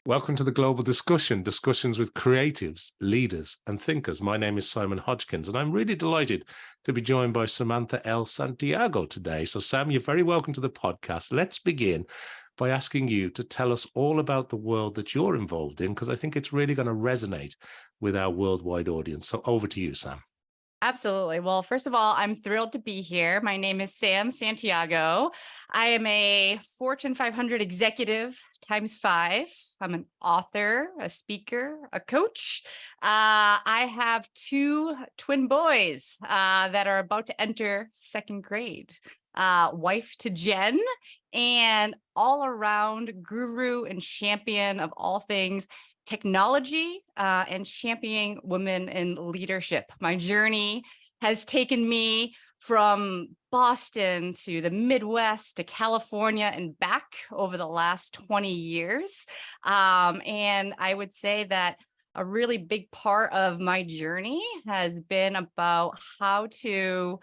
Welcome to the Global Discussion, discussions with creatives, leaders, and thinkers. My name is Simon Hodgkins, and I'm really delighted to be joined by Samantha Santiago today. So, Sam, you're very welcome to the podcast. Let's begin by asking you to tell us all about the world that you're involved in, because I think it's really going to resonate with our worldwide audience. So over to you, Sam. Absolutely. Well, first of all, I'm thrilled to be here. My name is Santiago. I am a Fortune 500 executive ×5. I'm an author, a speaker, a coach. I have two twin boys that are about to enter second grade. Wife to Jen, and all around guru and champion of all things technology and championing women in leadership. My journey has taken me from Boston to the Midwest to California and back over the last 20 years. And I would say that a really big part of my journey has been about how to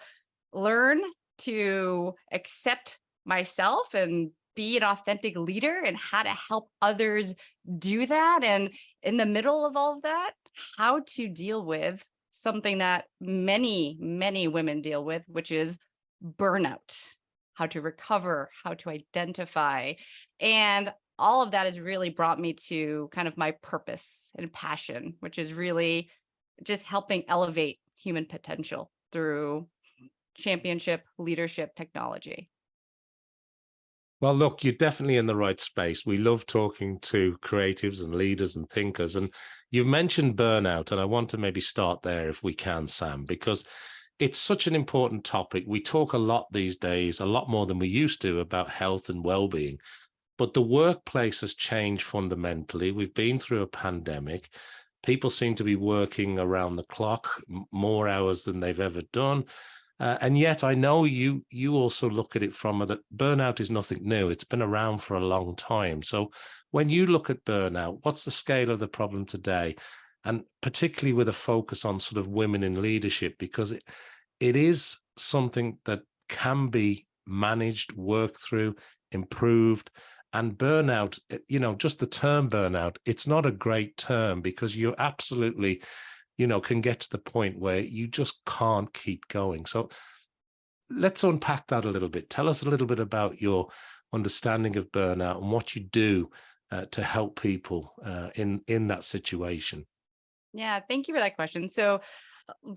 learn to accept myself and be an authentic leader and how to help others do that. And in the middle of all of that, how to deal with something that many, many women deal with, which is burnout, how to recover, how to identify. And all of that has really brought me to kind of my purpose and passion, which is really just helping elevate human potential through championship, leadership, technology. Well, look, you're definitely in the right space. We love talking to creatives and leaders and thinkers. And you've mentioned burnout, and I want to maybe start there if we can, Sam, because it's such an important topic. We talk a lot these days, a lot more than we used to, about health and well-being. But the workplace has changed fundamentally. We've been through a pandemic. People seem to be working around the clock, more hours than they've ever done. And yet I know you also look at it from that burnout is nothing new. It's been around for a long time. So when you look at burnout, what's the scale of the problem today? And particularly with a focus on sort of women in leadership, because it is something that can be managed, worked through, improved. And burnout, just the term burnout, it's not a great term because you're absolutely can get to the point where you just can't keep going. So let's unpack that a little bit. Tell us a little bit about your understanding of burnout and what you do to help people in that situation. Yeah, thank you for that question. So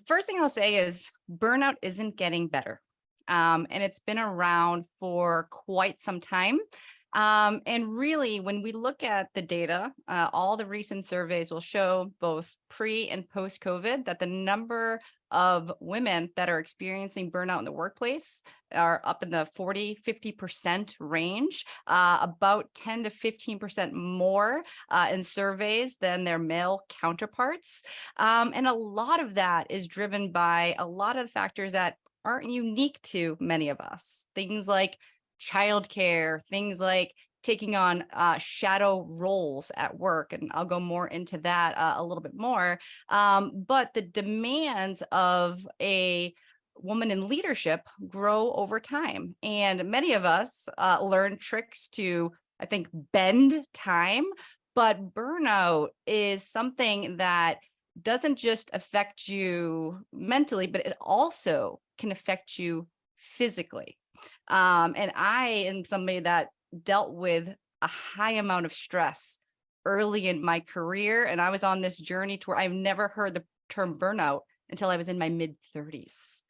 first thing I'll say is burnout isn't getting better. And it's been around for quite some time. And really, when we look at the data, all the recent surveys will show both pre and post COVID that the number of women that are experiencing burnout in the workplace are up in the 40–50% range, about 10 to 15% more in surveys than their male counterparts. And a lot of that is driven by a lot of factors that aren't unique to many of us. Things like childcare, things like taking on shadow roles at work. And I'll go more into that a little bit more. But the demands of a woman in leadership grow over time. And many of us learn tricks to, I think, bend time. But burnout is something that doesn't just affect you mentally, but it also can affect you physically. And I am somebody that dealt with a high amount of stress early in my career. And I was on this journey to where I've never heard the term burnout until I was in my mid-30s.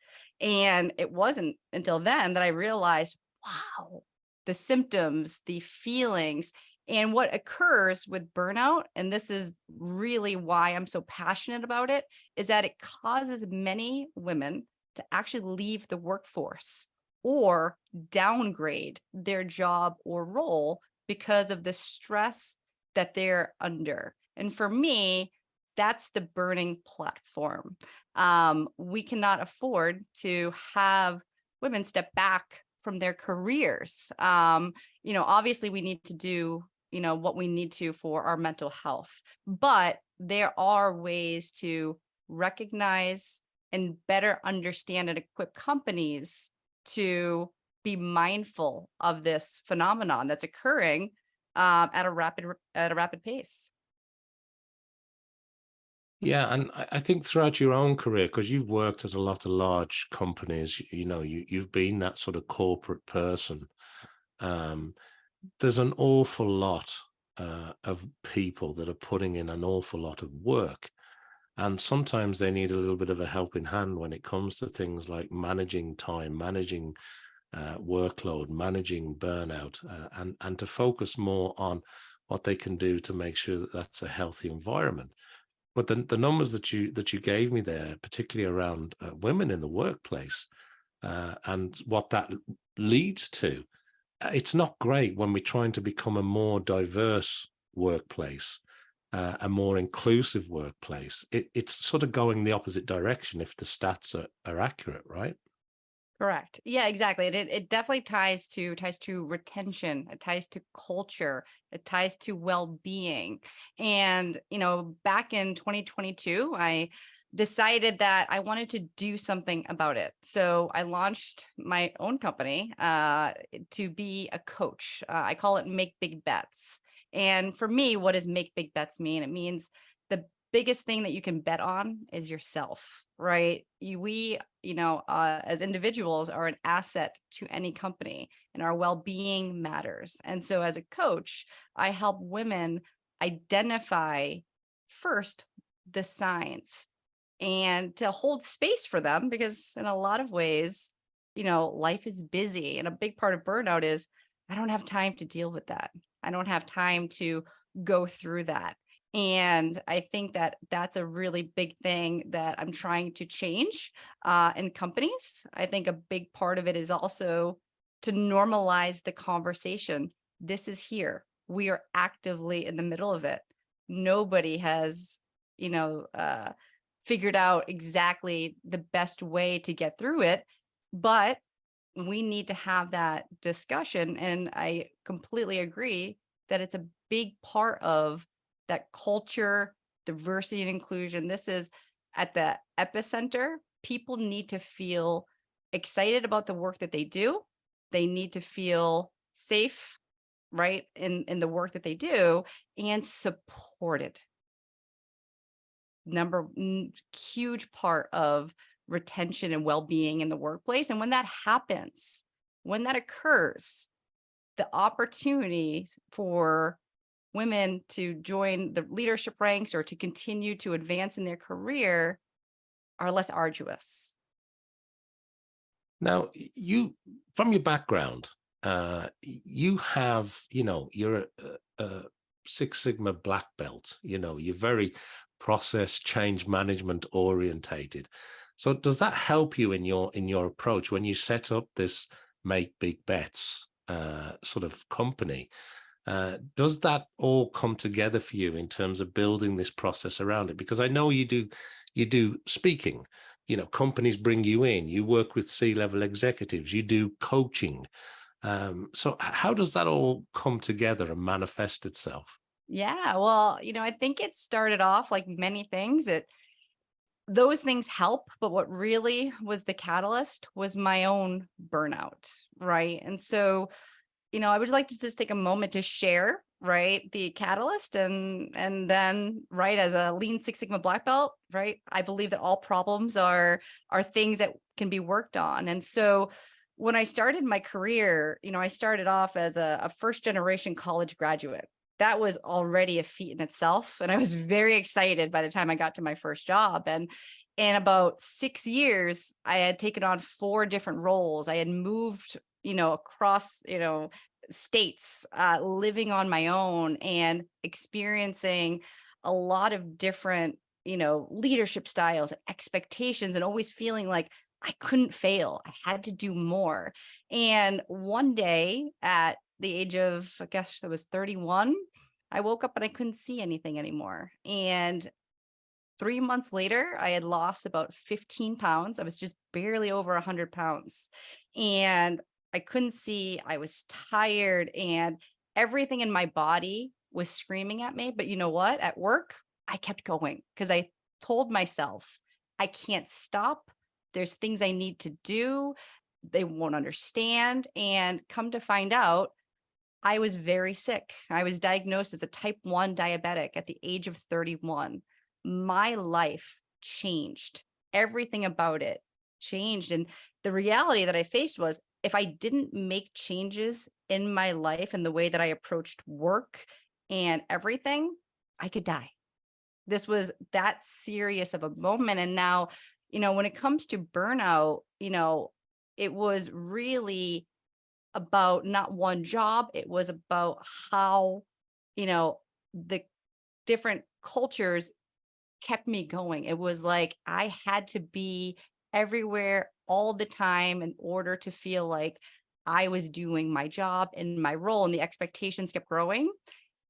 And it wasn't until then that I realized, wow, the symptoms, the feelings, and what occurs with burnout, and this is really why I'm so passionate about it, is that it causes many women to actually leave the workforce or downgrade their job or role because of the stress that they're under. And for me, that's the burning platform. We cannot afford to have women step back from their careers. Obviously we need to do, what we need to for our mental health, but there are ways to recognize and better understand and equip companies to be mindful of this phenomenon that's occurring at a rapid pace. Yeah, and I think throughout your own career, because you've worked at a lot of large companies, you know, you've been that sort of corporate person. Um, there's an awful lot of people that are putting in an awful lot of work, and sometimes they need a little bit of a helping hand when it comes to things like managing time, managing workload, managing burnout, and to focus more on what they can do to make sure that that's a healthy environment. But the numbers that you gave me there, particularly around women in the workplace, and what that leads to, it's not great when we're trying to become a more diverse workplace, a more inclusive workplace. It's sort of going the opposite direction if the stats are accurate, right? Correct. Yeah, exactly. It definitely ties to retention. It ties to culture. It ties to well-being. And back in 2022, I decided that I wanted to do something about it. So I launched my own company to be a coach. I call it Make Big Bets. And for me, what does Make Big Bets mean? It means the biggest thing that you can bet on is yourself, right? As individuals are an asset to any company, and our well-being matters. And so as a coach, I help women identify first the signs and to hold space for them, because in a lot of ways, life is busy. And a big part of burnout is I don't have time to deal with that. I don't have time to go through that. And I think that that's a really big thing that I'm trying to change in companies. I think a big part of it is also to normalize the conversation. This is here. We are actively in the middle of it. Nobody has, you know, uh, figured out exactly the best way to get through it, but we need to have that discussion. And I completely agree that it's a big part of that culture, diversity and inclusion. This is at the epicenter. People need to feel excited about the work that they do. They need to feel safe, right, in the work that they do, and supported. Huge part of retention and well-being in the workplace. And when that happens, when that occurs, the opportunities for women to join the leadership ranks or to continue to advance in their career are less arduous. Now, you, from your background, you have, you know, you're a Six Sigma black belt. You know, you're very process change management orientated. So, does that help you in your approach when you set up this make big bets sort of company? Does that all come together for you in terms of building this process around it? Because I know you do speaking. You know, companies bring you in. You work with C-level executives. You do coaching. So, how does that all come together and manifest itself? Yeah, well, I think it started off like many things. Those things help, but what really was the catalyst was my own burnout, right? And so I would like to just take a moment to share, right, the catalyst, and then, right, as a Lean Six Sigma black belt, right, I believe that all problems are things that can be worked on. And so when I started my career, I started off as a first generation college graduate. That was already a feat in itself, and I was very excited by the time I got to my first job. And in about 6 years, I had taken on four different roles. I had moved across, states, living on my own and experiencing a lot of different, leadership styles and expectations, and always feeling like I couldn't fail. I had to do more. And one day at the age of, I guess I was 31, I woke up and I couldn't see anything anymore. And 3 months later, I had lost about 15 pounds. I was just barely over 100 pounds. And I couldn't see. I was tired, and everything in my body was screaming at me. But you know what? At work, I kept going because I told myself, I can't stop. There's things I need to do. They won't understand. And come to find out, I was very sick. I was diagnosed as a type 1 diabetic at the age of 31. My life changed. Everything about it changed. And the reality that I faced was if I didn't make changes in my life and the way that I approached work and everything, I could die. This was that serious of a moment. And now, when it comes to burnout, it was really about not one job. It was about how, the different cultures kept me going. It was like I had to be everywhere all the time in order to feel like I was doing my job and my role, and the expectations kept growing.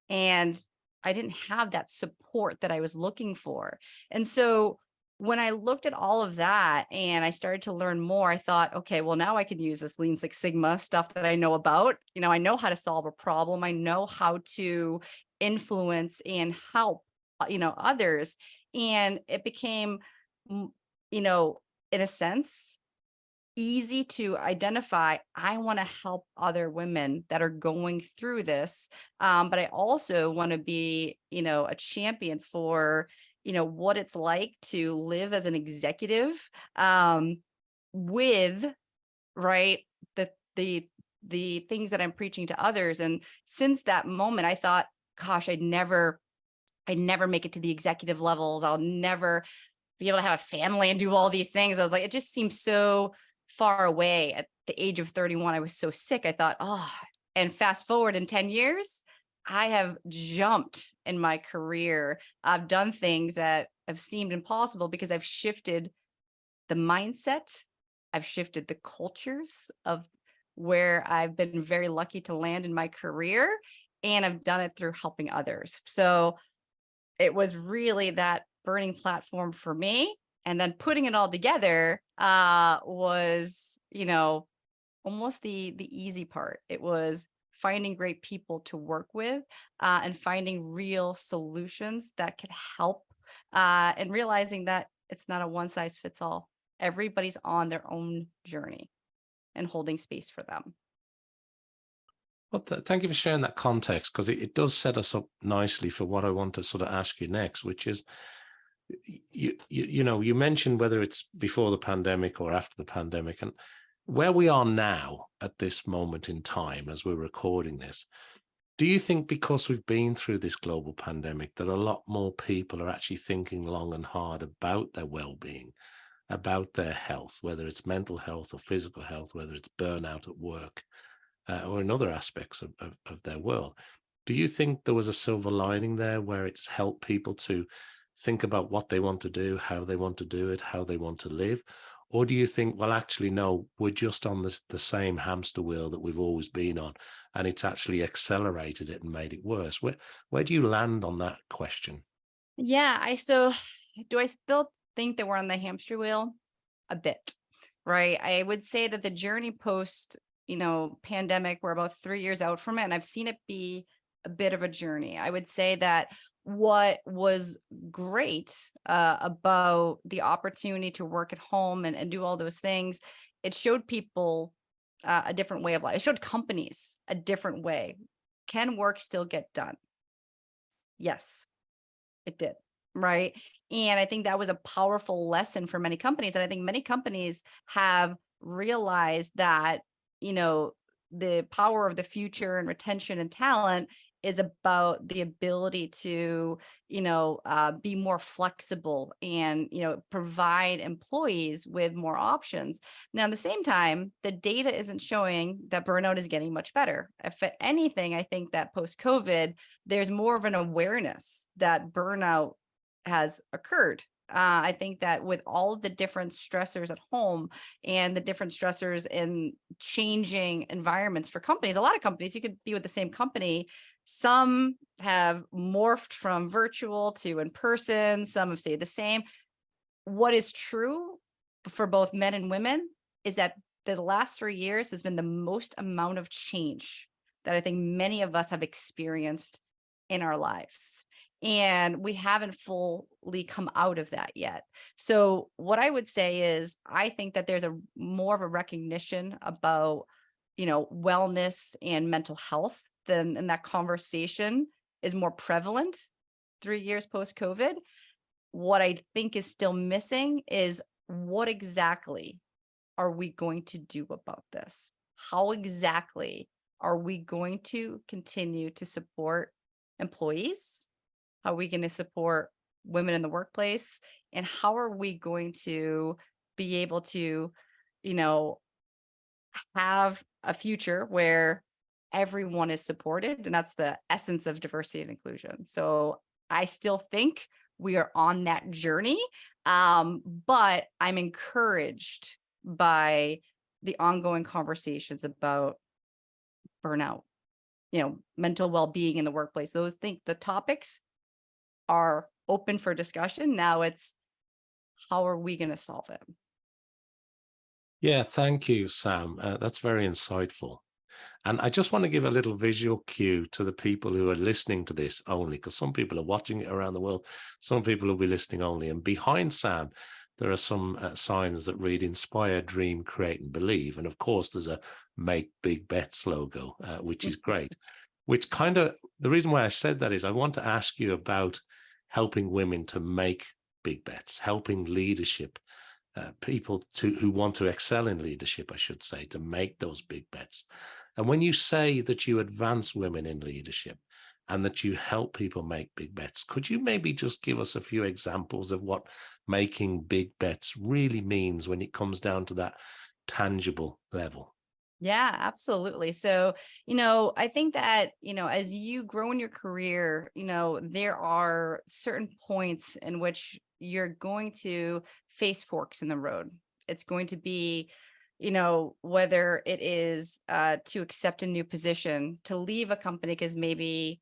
And I didn't have that support that I was looking for. And so when I looked at all of that and I started to learn more, I thought, okay, well, now I can use this Lean Six Sigma stuff that I know about. I know how to solve a problem. I know how to influence and help, others. And it became, mm, in a sense, easy to identify. I want to help other women that are going through this. But I also want to be, a champion for, what it's like to live as an executive, with, right, the things that I'm preaching to others. And since that moment, I thought, gosh, I'd never make it to the executive levels. I'll never be able to have a family and do all these things. I was like, it just seems so far away. At the age of 31, I was so sick. I thought, oh, and fast forward in 10 years, I have jumped in my career. I've done things that have seemed impossible because I've shifted the mindset. I've shifted the cultures of where I've been very lucky to land in my career. And I've done it through helping others. So it was really that burning platform for me. And then putting it all together was, almost the easy part. It was finding great people to work with, and finding real solutions that could help, and realizing that it's not a one size fits all. Everybody's on their own journey and holding space for them. Well, thank you for sharing that context, because it does set us up nicely for what I want to sort of ask you next, which is, you mentioned whether it's before the pandemic or after the pandemic, and where we are now at this moment in time as we're recording this. Do you think because we've been through this global pandemic that a lot more people are actually thinking long and hard about their well-being, about their health, whether it's mental health or physical health, whether it's burnout at work, or in other aspects of their world? Do you think there was a silver lining there where it's helped people to think about what they want to do, how they want to do it, how they want to live? Or do you think, well, actually, no, we're just on the same hamster wheel that we've always been on, and it's actually accelerated it and made it worse? Where do you land on that question? Yeah, do I still think that we're on the hamster wheel? A bit, right? I would say that the journey post, pandemic, we're about 3 years out from it, and I've seen it be a bit of a journey. I would say that what was great, about the opportunity to work at home and do all those things, it showed people, a different way of life. It showed companies a different way. Can work still get done? Yes, it did. Right. And I think that was a powerful lesson for many companies. And I think many companies have realized that, you know, the power of the future and retention and talent is about the ability to, be more flexible and, provide employees with more options. Now, at the same time, the data isn't showing that burnout is getting much better. If anything, I think that post COVID, there's more of an awareness that burnout has occurred. I think that with all of the different stressors at home and the different stressors in changing environments for companies, a lot of companies, you could be with the same company. Some have morphed from virtual to in person. Some have stayed the same. What is true for both men and women is that the last 3 years has been the most amount of change that I think many of us have experienced in our lives. And we haven't fully come out of that yet. So what I would say is, I think that there's a more of a recognition about, wellness and mental health and that conversation is more prevalent 3 years post-COVID. What I think is still missing is what exactly are we going to do about this? How exactly are we going to continue to support employees? How are we going to support women in the workplace? And how are we going to be able to, you know, have a future where everyone is supported? And that's the essence of diversity and inclusion. So I still think we are on that journey, but I'm encouraged by the ongoing conversations about burnout, mental well-being in the workplace. The topics are open for discussion. Now it's, how are we going to solve it? Yeah, thank you, Sam. That's very insightful. And I just want to give a little visual cue to the people who are listening to this only, because some people are watching it around the world. Some people will be listening only. And behind Sam, there are some signs that read inspire, dream, create, and believe. And of course, there's a make big bets logo, which is great. Which kind of, the reason why I said that is I want to ask you about helping women to make big bets, helping leadership, people who want to excel in leadership, I should say, to make those big bets. And when you say that you advance women in leadership and that you help people make big bets, could you maybe just give us a few examples of what making big bets really means when it comes down to that tangible level? Yeah, absolutely. So, I think that, as you grow in your career, there are certain points in which you're going to face forks in the road. It's going to be, whether it is to accept a new position, to leave a company because maybe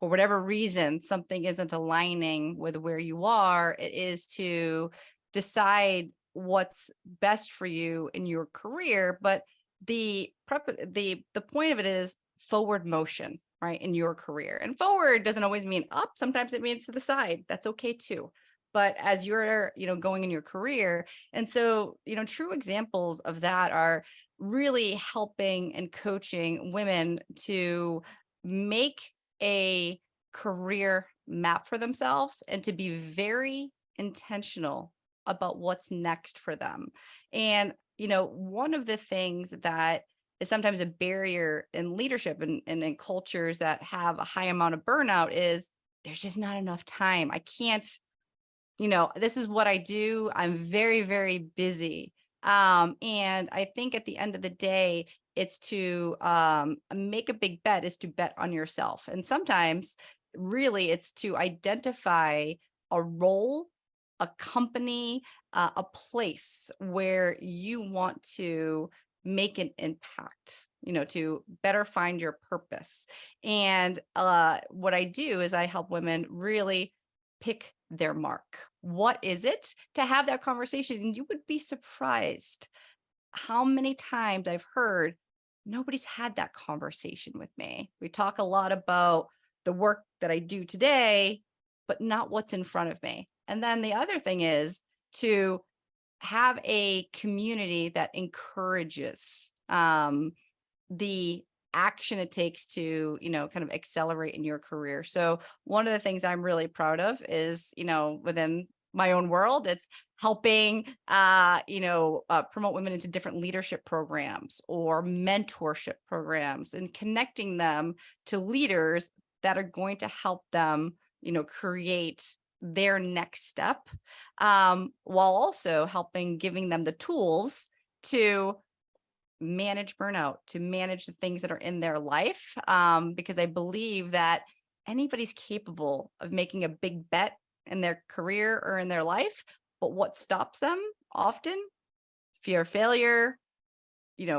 for whatever reason, something isn't aligning with where you are. It is to decide what's best for you in your career. But the point of it is forward motion, right, in your career. And forward doesn't always mean up. Sometimes it means to the side. That's okay too. But as you're, going in your career. And so, true examples of that are really helping and coaching women to make a career map for themselves and to be very intentional about what's next for them. And one of the things that is sometimes a barrier in leadership and in cultures that have a high amount of burnout is there's just not enough time. I can't, this is what I do. I'm very, very busy. And I think at the end of the day, it's to make a big bet is to bet on yourself. And sometimes really it's to identify a role, a company, a place where you want to make an impact, to better find your purpose. And what I do is I help women really pick their mark. What is it? To have that conversation. And you would be surprised how many times I've heard nobody's had that conversation with me. We talk a lot about the work that I do today, but not what's in front of me. And then the other thing is to have a community that encourages the action it takes to, kind of accelerate in your career. So one of the things I'm really proud of is, within my own world, it's helping, promote women into different leadership programs or mentorship programs and connecting them to leaders that are going to help them, create their next step, while also helping giving them the tools to manage burnout, to manage the things that are in their life. Because I believe that anybody's capable of making a big bet in their career or in their life, but what stops them often, fear of failure,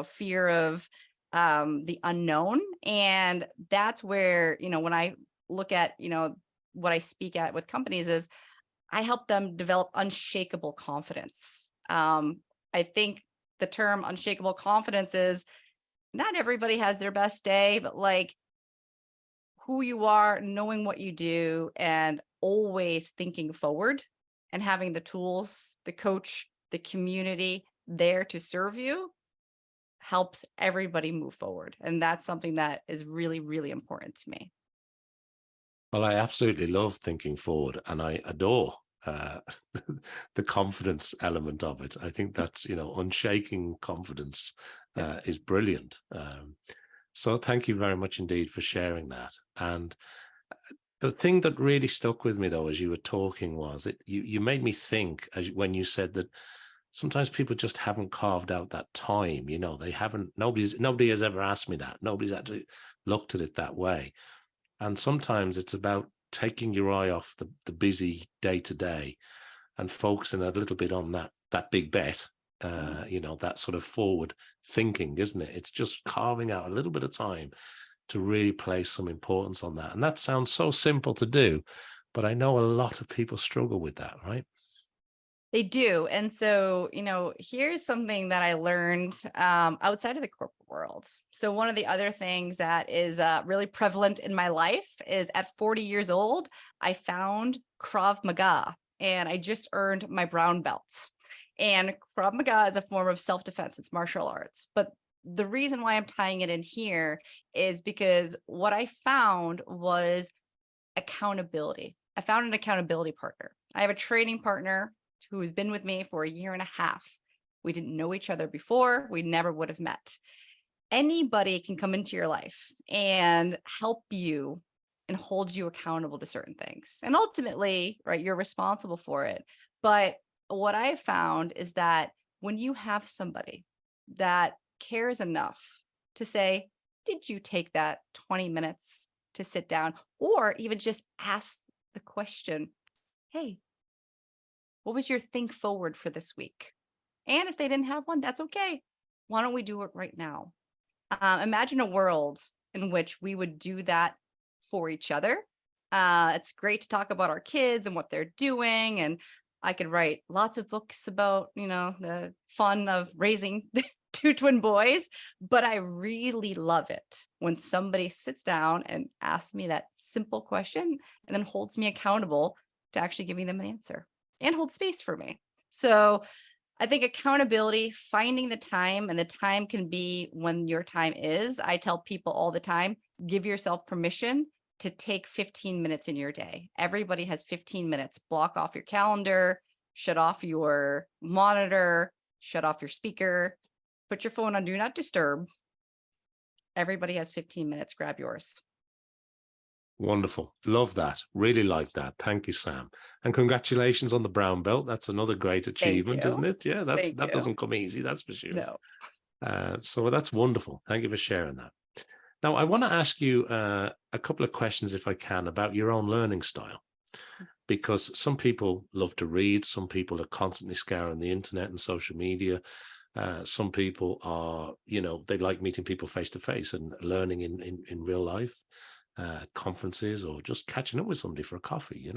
fear of the unknown. And that's where, when I look at, what I speak at with companies is I help them develop unshakable confidence. I think the term unshakable confidence is not everybody has their best day, but like who you are, knowing what you do, and always thinking forward and having the tools, the coach, the community there to serve you helps everybody move forward. And that's something that is really, really important to me. Well, I absolutely love thinking forward, and I adore uh, the confidence element of it. I think that's, unshaking confidence Yep. is brilliant. So thank you very much indeed for sharing that. And the thing that really stuck with me though, as you were talking, was you made me think when you said that sometimes people just haven't carved out that time. They haven't. Nobody has ever asked me that. Nobody's actually looked at it that way. And sometimes it's about taking your eye off the busy day to day and focusing a little bit on that big bet, Yeah. that sort of forward thinking, isn't it? It's just carving out a little bit of time to really place some importance on that. And that sounds so simple to do, but I know a lot of people struggle with that, right? They do. And so, here's something that I learned outside of the corporate world. So, one of the other things that is really prevalent in my life is at 40 years old, I found Krav Maga and I just earned my brown belt. And Krav Maga is a form of self defense, it's martial arts. But the reason why I'm tying it in here is because what I found was accountability. I found an accountability partner. I have a training partner who has been with me for a year and a half. We didn't know each other before. We never would have met. Anybody can come into your life and help you and hold you accountable to certain things. And ultimately, right, you're responsible for it. But what I found is that when you have somebody that cares enough to say, did you take that 20 minutes to sit down, or even just ask the question, hey, what was your think forward for this week? And if they didn't have one, that's okay. Why don't we do it right now? Imagine a world in which we would do that for each other. It's great to talk about our kids and what they're doing. And I could write lots of books about, the fun of raising two twin boys. But I really love it when somebody sits down and asks me that simple question and then holds me accountable to actually giving them an answer and hold space for me. So I think accountability, finding the time, and the time can be when your time is. I tell people all the time, give yourself permission to take 15 minutes in your day. Everybody has 15 minutes. Block off your calendar, shut off your monitor, shut off your speaker, put your phone on do not disturb. Everybody has 15 minutes. Grab yours. Wonderful. Love that. Really like that. Thank you, Sam. And congratulations on the brown belt. That's another great Thank achievement, isn't you. it? Yeah, Thank that you. doesn't come easy, that's for sure. No. So that's wonderful. Thank you for sharing that. Now, I want to ask you a couple of questions, if I can, about your own learning style, because some people love to read. Some people are constantly scouring the internet and social media. Some people are, they like meeting people face to face and learning in real life, conferences, or just catching up with somebody for a coffee,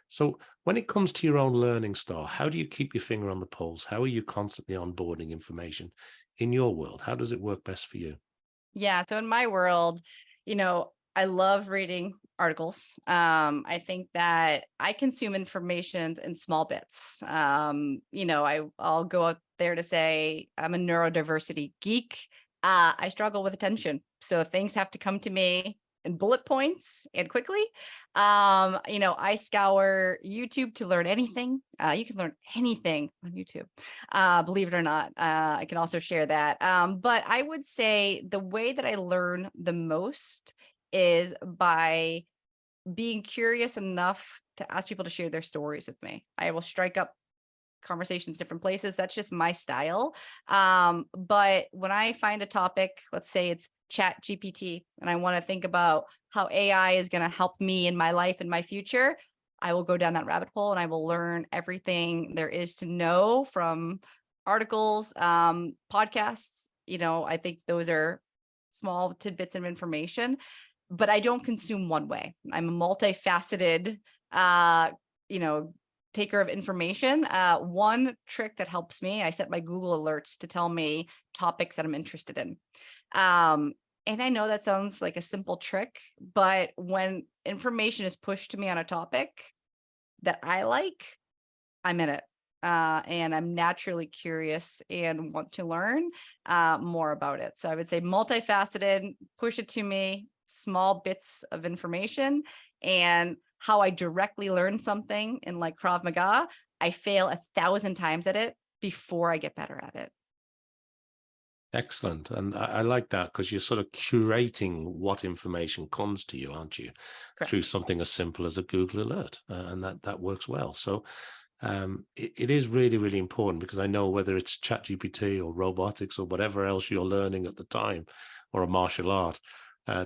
So when it comes to your own learning style, how do you keep your finger on the pulse? How are you constantly onboarding information in your world? How does it work best for you? Yeah. So in my world, I love reading articles. I think that I consume information in small bits. I'll go out there to say I'm a neurodiversity geek. I struggle with attention. So things have to come to me in bullet points and quickly. I scour YouTube to learn anything. You can learn anything on YouTube, believe it or not. I can also share that. But I would say the way that I learn the most is by being curious enough to ask people to share their stories with me. I will strike up conversations different places. That's just my style. But when I find a topic, let's say it's chat GPT, and I want to think about how AI is going to help me in my life and my future, I will go down that rabbit hole and I will learn everything there is to know from articles, podcasts. I think those are small tidbits of information, but I don't consume one way. I'm a multifaceted, taker of information. One trick that helps me, I set my Google alerts to tell me topics that I'm interested in. And I know that sounds like a simple trick, but when information is pushed to me on a topic that I like, I'm in it. and I'm naturally curious and want to learn more about it. So I would say multifaceted, push it to me, small bits of information, and how I directly learn something in like Krav Maga, I fail 1,000 times at it before I get better at it. Excellent. And I like that because you're sort of curating what information comes to you, aren't you? Through Correct. something as simple as a Google alert. And that works well. So it is really, really important because I know whether it's ChatGPT or robotics or whatever else you're learning at the time, or a martial art,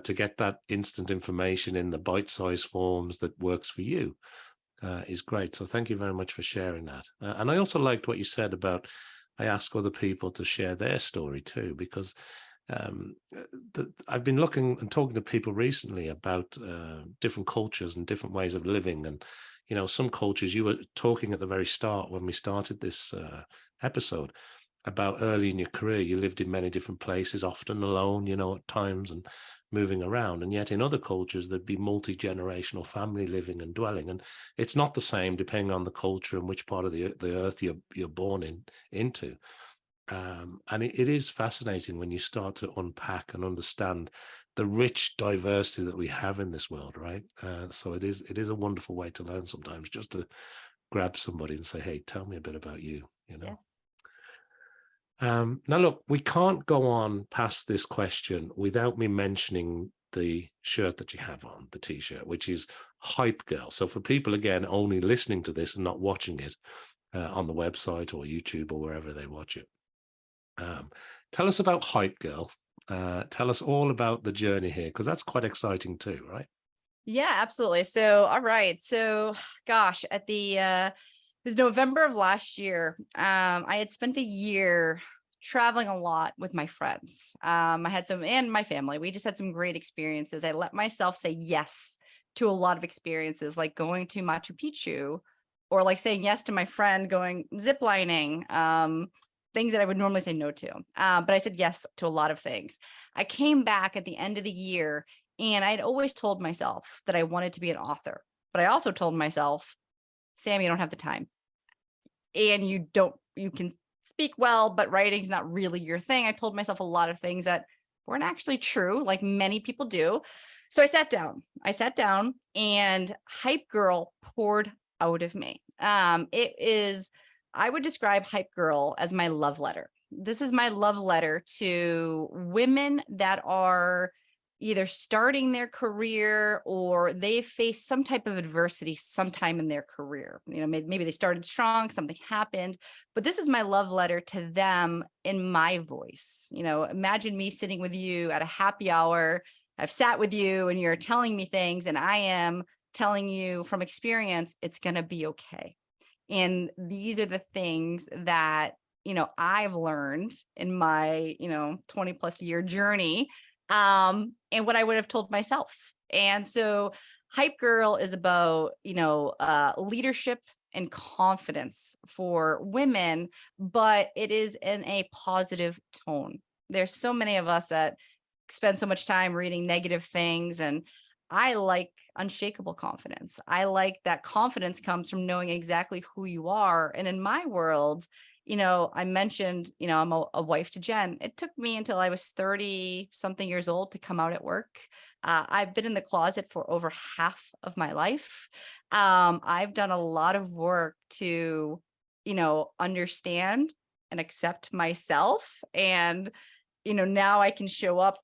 to get that instant information in the bite-sized forms that works for you is great. So thank you very much for sharing that. And I also liked what you said about, I ask other people to share their story too, because I've been looking and talking to people recently about different cultures and different ways of living. And, you know, some cultures, you were talking at the very start when we started this episode about early in your career, you lived in many different places, often alone, you know, at times, and moving around. And yet in other cultures, there'd be multi-generational family living and dwelling. And it's not the same depending on the culture and which part of the earth you're born into. And it is fascinating when you start to unpack and understand the rich diversity that we have in this world, right? So it is a wonderful way to learn sometimes, just to grab somebody and say, hey, tell me a bit about you, you know? Yes. Now, look, we can't go on past this question without me mentioning the shirt that you have on, the T-shirt, which is Hype Girl. So for people, again, only listening to this and not watching it on the website or YouTube or wherever they watch it, tell us about Hype Girl. Tell us all about the journey here, because that's quite exciting too, right? Yeah, absolutely. So, all right. So, gosh, at the it was November of last year. I had spent a year traveling a lot with my friends. I had some, and my family. We just had some great experiences. I let myself say yes to a lot of experiences, like going to Machu Picchu, or like saying yes to my friend going ziplining. Things that I would normally say no to. But I said yes to a lot of things. I came back at the end of the year, and I'd always told myself that I wanted to be an author, but I also told myself, Sam, you don't have the time, and you can speak well, but writing's not really your thing. I told myself a lot of things that weren't actually true, like many people do. So I sat down and Hype Girl poured out of me. I would describe Hype Girl as my love letter. This is my love letter to women that are either starting their career or they face some type of adversity sometime in their career. You know, maybe they started strong, something happened, but this is my love letter to them in my voice. You know, imagine me sitting with you at a happy hour. I've sat with you and you're telling me things, and I am telling you from experience, it's going to be okay. And these are the things that, you know, I've learned in my, 20 plus year journey, and what I would have told myself. And so Hype Girl is about, leadership and confidence for women, but it is in a positive tone. There's so many of us that spend so much time reading negative things, and I like unshakable confidence. I like that confidence comes from knowing exactly who you are. And in my world, I mentioned, I'm a wife to Jen. It took me until I was 30 something years old to come out at work. I've been in the closet for over half of my life. I've done a lot of work to, understand and accept myself. And, now I can show up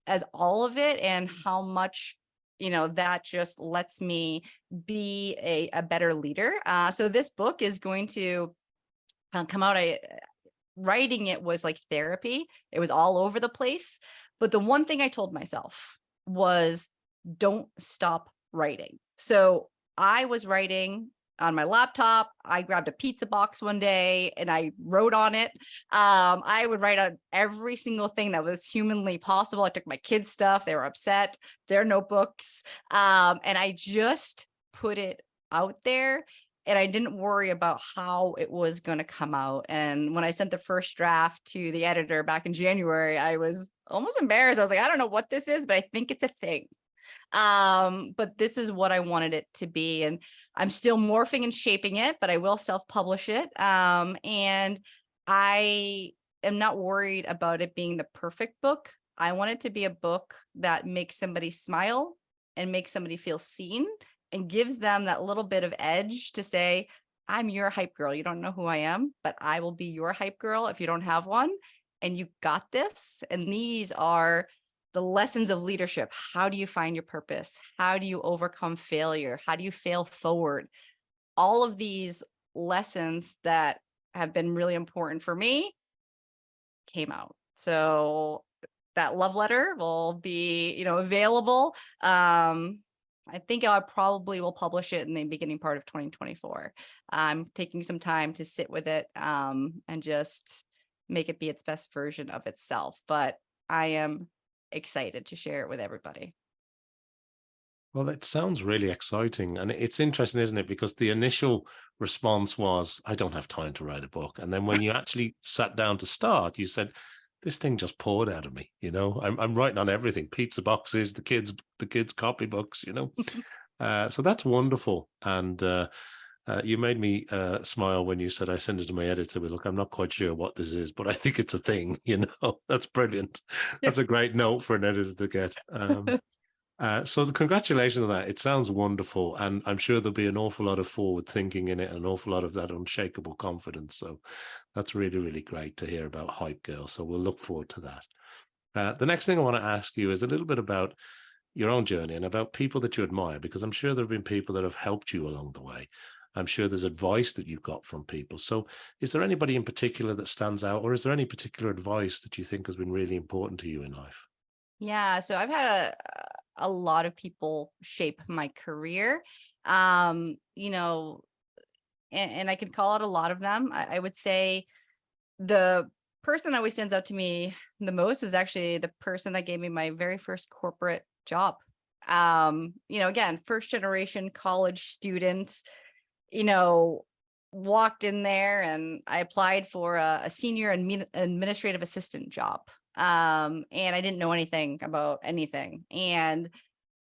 as all of it, and how much that just lets me be a better leader. So this book is going to come out. Writing it was like therapy. It was all over the place, but the one thing I told myself was, don't stop writing. So I was writing on my laptop. I grabbed a pizza box one day and I wrote on it. I would write on every single thing that was humanly possible. I took my kids' stuff. They were upset, their notebooks. And I just put it out there, and I didn't worry about how it was going to come out. And when I sent the first draft to the editor back in January, I was almost embarrassed. I was like, I don't know what this is, but I think it's a thing. But this is what I wanted it to be. And I'm still morphing and shaping it, but I will self-publish it. And I am not worried about it being the perfect book. I want it to be a book that makes somebody smile and makes somebody feel seen and gives them that little bit of edge to say, I'm your hype girl. You don't know who I am, but I will be your hype girl if you don't have one. And you got this. And these are the lessons of leadership. How do you find your purpose? How do you overcome failure? How do you fail forward? All of these lessons that have been really important for me came out. So that love letter will be, available. I think I probably will publish it in the beginning part of 2024. I'm taking some time to sit with it, and just make it be its best version of itself. But I am excited to share it with everybody. Well, it sounds really exciting. And it's interesting, isn't it? Because the initial response was, I don't have time to write a book. And then when you actually sat down to start, you said, this thing just poured out of me. I'm writing on everything, pizza boxes, the kids' copybooks. So that's wonderful. And you made me smile when you said, I sent it to my editor. But look, I'm not quite sure what this is, but I think it's a thing. That's brilliant. That's a great note for an editor to get. So the congratulations on that. It sounds wonderful. And I'm sure there'll be an awful lot of forward thinking in it, an awful lot of that unshakable confidence. So that's really, really great to hear about Hype Girl. So we'll look forward to that. The next thing I want to ask you is a little bit about your own journey and about people that you admire, because I'm sure there have been people that have helped you along the way. I'm sure there's advice that you've got from people. So is there anybody in particular that stands out, or is there any particular advice that you think has been really important to you in life? Yeah, so I've had a lot of people shape my career. Um, you know, and I could call out a lot of them. I would say the person that always stands out to me the most is actually the person that gave me my very first corporate job. Again, first generation college student, you know, walked in there and I applied for a senior administrative assistant job. And I didn't know anything about anything. And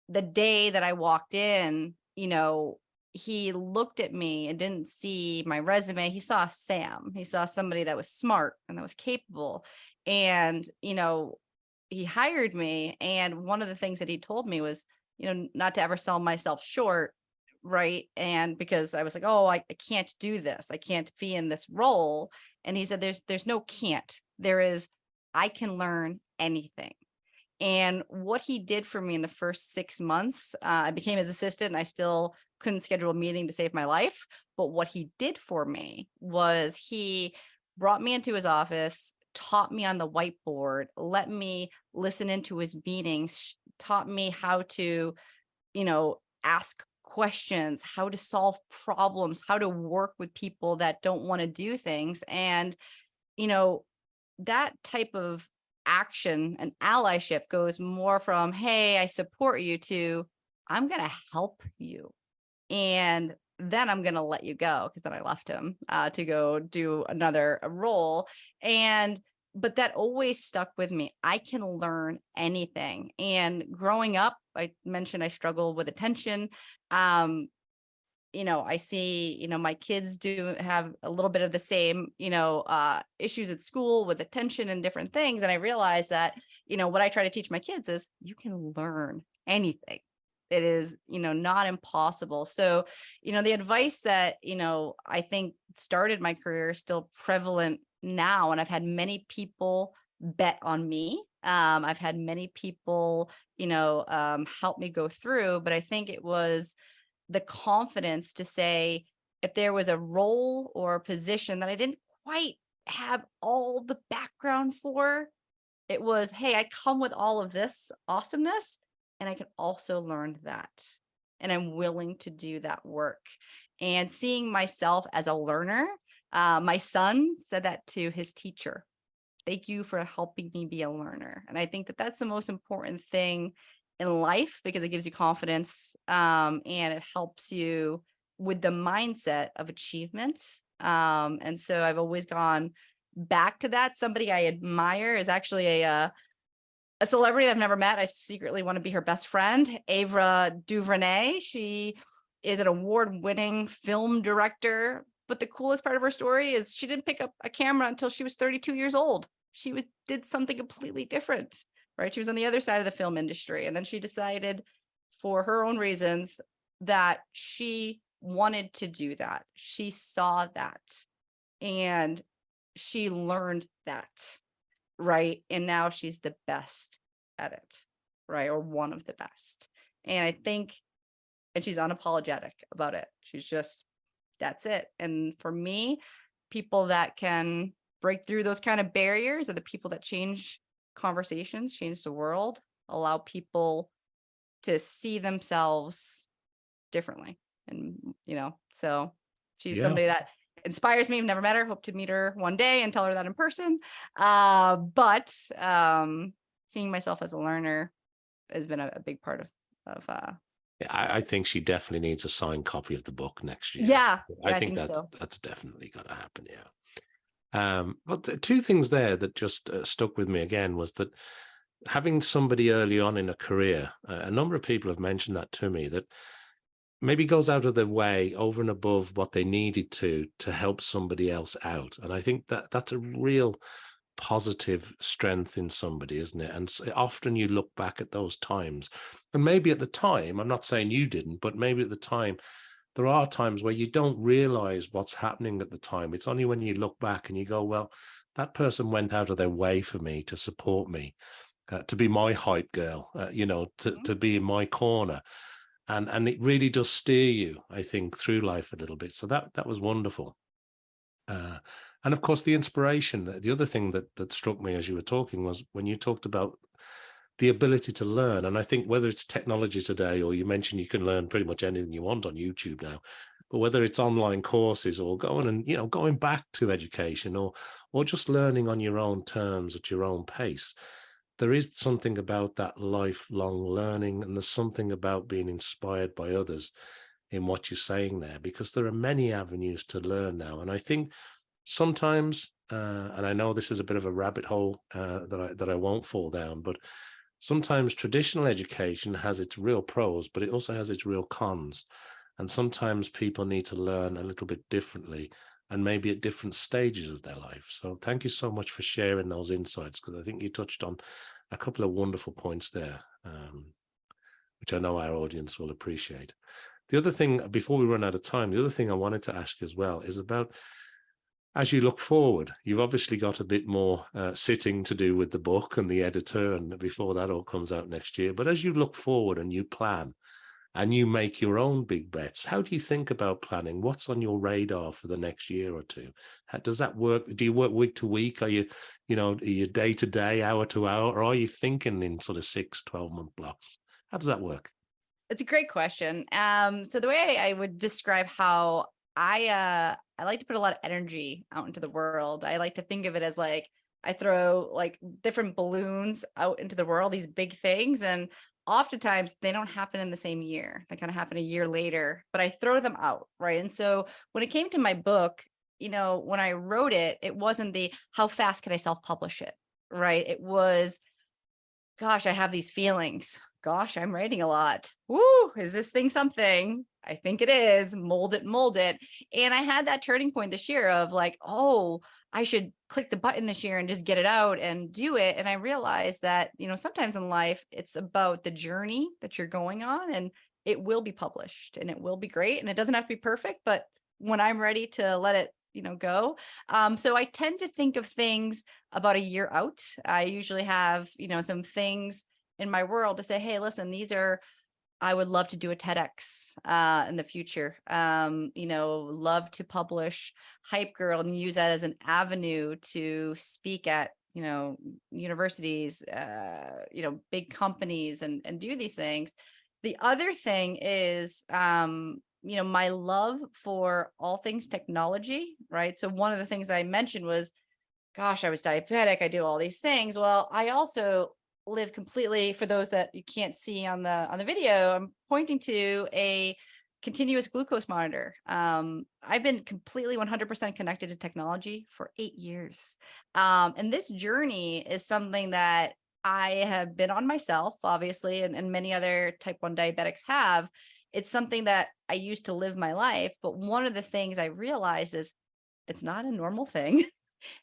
the day that I walked in, he looked at me and didn't see my resume. He saw Sam. He saw somebody that was smart and that was capable. And, he hired me. And one of the things that he told me was, not to ever sell myself short. Right. And because I was like, oh, I can't do this. I can't be in this role. And he said, there's no can't. There is, I can learn anything. And what he did for me in the first 6 months, I became his assistant and I still couldn't schedule a meeting to save my life. But what he did for me was he brought me into his office, taught me on the whiteboard, let me listen into his meetings, taught me how to, ask questions, how to solve problems, how to work with people that don't want to do things. And, you know, that type of action and allyship goes more from, hey, I support you, to I'm going to help you. And then I'm going to let you go, because then I left him to go do another role. But that always stuck with me. I can learn anything. And growing up, I mentioned I struggle with attention. I see, my kids do have a little bit of the same, issues at school with attention and different things. And I realized that, what I try to teach my kids is you can learn anything. It is, not impossible. So, the advice that, I think started my career is still prevalent now. And I've had many people bet on me. I've had many people, help me go through, but I think it was the confidence to say, if there was a role or a position that I didn't quite have all the background for, it was, hey, I come with all of this awesomeness and I can also learn that. And I'm willing to do that work. And seeing myself as a learner, my son said that to his teacher. Thank you for helping me be a learner. And I think that that's the most important thing in life, because it gives you confidence, and it helps you with the mindset of achievement. And so I've always gone back to that. Somebody I admire is actually a A celebrity I've never met. I secretly want to be her best friend, Ava DuVernay. She is an award-winning film director. But the coolest part of her story is she didn't pick up a camera until she was 32 years old. Did something completely different, right? She was on the other side of the film industry. And then she decided for her own reasons that she wanted to do that. She saw that and she learned that, right? And now she's the best at it, right? Or one of the best. And I think, and she's unapologetic about it. She's just, that's it. And for me, people that can break through those kind of barriers are the people that change conversations, change the world, allow people to see themselves differently. And, so she's Yeah. somebody that inspires me. I've never met her, hope to meet her one day and tell her that in person. But seeing myself as a learner has been a big part of Yeah, I think she definitely needs a signed copy of the book next year. yeah, I I think think so. that's definitely got to happen. Yeah. But two things there that just stuck with me again was that having somebody early on in a career, a number of people have mentioned that to me, that maybe goes out of their way over and above what they needed to help somebody else out. And I think that that's a real positive strength in somebody, isn't it? And often you look back at those times, and maybe at the time, I'm not saying you didn't, but maybe at the time, there are times where you don't realize what's happening at the time. It's only when you look back and you go, well, that person went out of their way for me to support me, to be my hype girl, to be in my corner. And it really does steer you, I think, through life a little bit. So that was wonderful. And of course, the inspiration. The other thing that struck me as you were talking was when you talked about the ability to learn. And I think whether it's technology today, or you mentioned you can learn pretty much anything you want on YouTube now, but whether it's online courses or going back to education, or just learning on your own terms at your own pace, there is something about that lifelong learning, and there's something about being inspired by others in what you're saying there, because there are many avenues to learn now. And I think sometimes, and I know this is a bit of a rabbit hole that I won't fall down, but sometimes traditional education has its real pros, but it also has its real cons. And sometimes people need to learn a little bit differently, and maybe at different stages of their life. So thank you so much for sharing those insights, because I think you touched on a couple of wonderful points there, which I know our audience will appreciate. The other thing, before we run out of time, the other thing I wanted to ask you as well is about, as you look forward, you've obviously got a bit more sitting to do with the book and the editor, and before that all comes out next year. But as you look forward and you plan and you make your own big bets, how do you think about planning? What's on your radar for the next year or two? How does that work? Do you work week to week? Are you day to day, hour to hour, or are you thinking in sort of 6-12-month blocks? How does that work? It's a great question. So the way I would describe how I like to put a lot of energy out into the world. I like to think of it as like I throw like different balloons out into the world, these big things, and oftentimes they don't happen in the same year. They kind of happen a year later, but I throw them out, right? And so when it came to my book, when I wrote it, it wasn't the how fast can I self-publish it, right? It was, gosh, I have these feelings. Gosh, I'm writing a lot. Woo, is this thing something? I think it is. Mold it, mold it. And I had that turning point this year of like, oh, I should click the button this year and just get it out and do it. And I realized that, sometimes in life, it's about the journey that you're going on, and it will be published and it will be great. And it doesn't have to be perfect, but when I'm ready to let it, go. So I tend to think of things about a year out. I usually have, some things in my world to say, hey, listen, I would love to do a TEDx in the future. Love to publish Hype Girl and use that as an avenue to speak at, universities, big companies and do these things. The other thing is, my love for all things technology, right? So one of the things I mentioned was, gosh, I was diabetic. I do all these things. Well, I also live completely, for those that you can't see on the video, I'm pointing to a continuous glucose monitor. I've been completely 100% connected to technology for 8 years. And this journey is something that I have been on myself, obviously, and many other type 1 diabetics have. It's something that I used to live my life. But one of the things I realized is it's not a normal thing.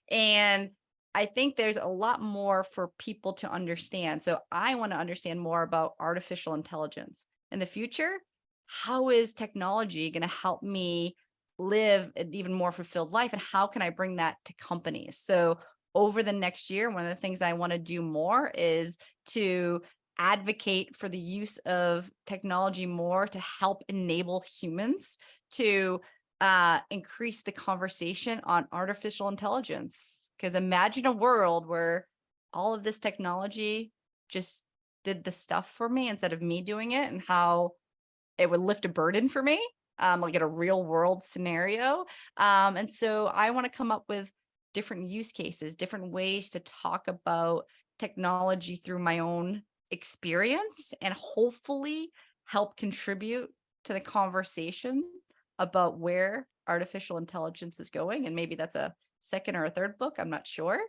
And I think there's a lot more for people to understand. So I want to understand more about artificial intelligence in the future. How is technology going to help me live an even more fulfilled life? And how can I bring that to companies? So over the next year, one of the things I want to do more is to advocate for the use of technology more to help enable humans to increase the conversation on artificial intelligence. Because imagine a world where all of this technology just did the stuff for me instead of me doing it, and how it would lift a burden for me, like in a real world scenario. And so I want to come up with different use cases, different ways to talk about technology through my own experience, and hopefully help contribute to the conversation about where artificial intelligence is going. And maybe that's a second or a third book, I'm not sure.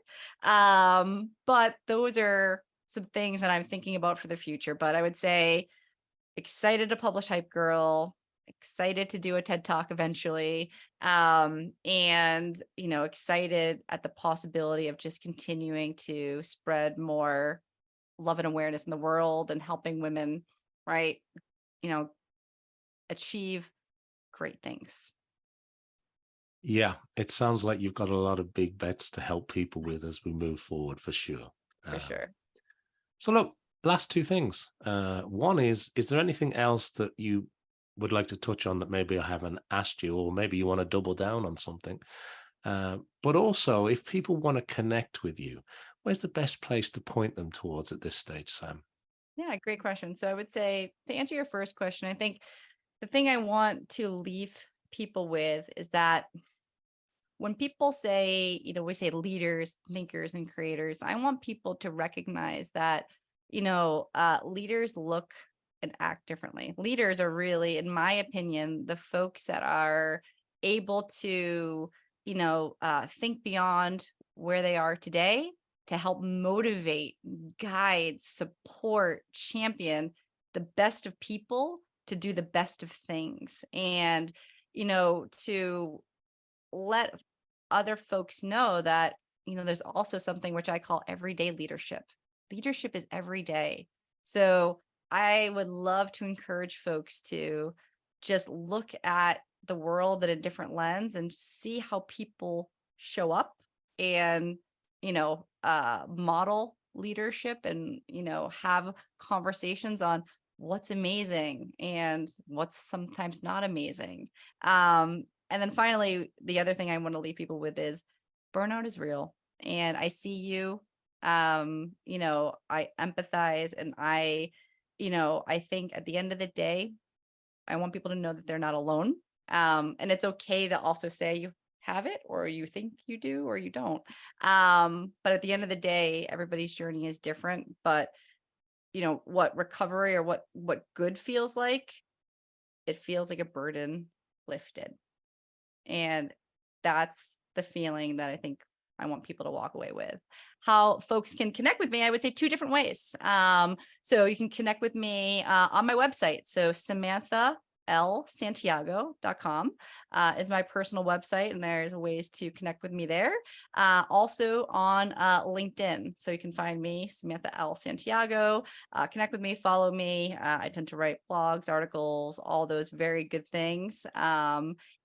But those are some things that I'm thinking about for the future. But I would say excited to publish Hype Girl, excited to do a TED Talk eventually, and excited at the possibility of just continuing to spread more love and awareness in the world, and helping women, right, achieve great things. Yeah, it sounds like you've got a lot of big bets to help people with as we move forward, for sure. For Um, sure. so look, last two things. One is there anything else that you would like to touch on that maybe I haven't asked you, or maybe you want to double down on something? But also, if people want to connect with you, where's the best place to point them towards at this stage, Sam? Yeah, great question. So I would say, to answer your first question, I think the thing I want to leave people with is that when people say, we say leaders, thinkers, and creators, I want people to recognize that, leaders look and act differently. Leaders are really, in my opinion, the folks that are able to, think beyond where they are today to help motivate, guide, support, champion the best of people to do the best of things. And, to let other folks know that, there's also something which I call everyday leadership. Leadership is every day. So I would love to encourage folks to just look at the world at a different lens and see how people show up, and, model leadership, and, have conversations on what's amazing and what's sometimes not amazing. And then finally, the other thing I want to leave people with is burnout is real, and I see you. I empathize, and I think at the end of the day, I want people to know that they're not alone. And it's okay to also say you have it, or you think you do, or you don't. But at the end of the day, everybody's journey is different. But what recovery, or what good feels like, it feels like a burden lifted. And that's the feeling that I think I want people to walk away with. How folks can connect with me, I would say two different ways. So you can connect with me on my website. So samanthaalsantiago.com is my personal website, and there's ways to connect with me there. Also on LinkedIn. So you can find me, Samantha L. Santiago. Connect with me, follow me. I tend to write blogs, articles, all those very good things.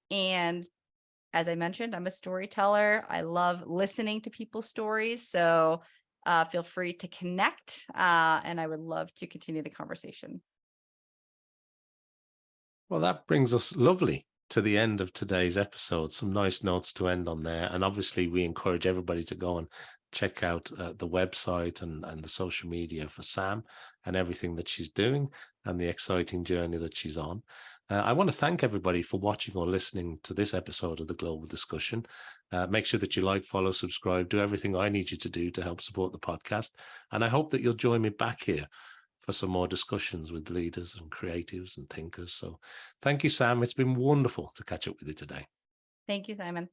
And as I mentioned, I'm a storyteller. I love listening to people's stories. So feel free to connect, and I would love to continue the conversation. Well, that brings us lovely to the end of today's episode. Some nice notes to end on there. And obviously, we encourage everybody to go and check out the website and the social media for Sam and everything that she's doing and the exciting journey that she's on. I want to thank everybody for watching or listening to this episode of the Global Discussion. Make sure that you like, follow, subscribe, do everything I need you to do to help support the podcast. And I hope that you'll join me back here for some more discussions with leaders and creatives and thinkers. So thank you, Sam. It's been wonderful to catch up with you today. Thank you, Simon.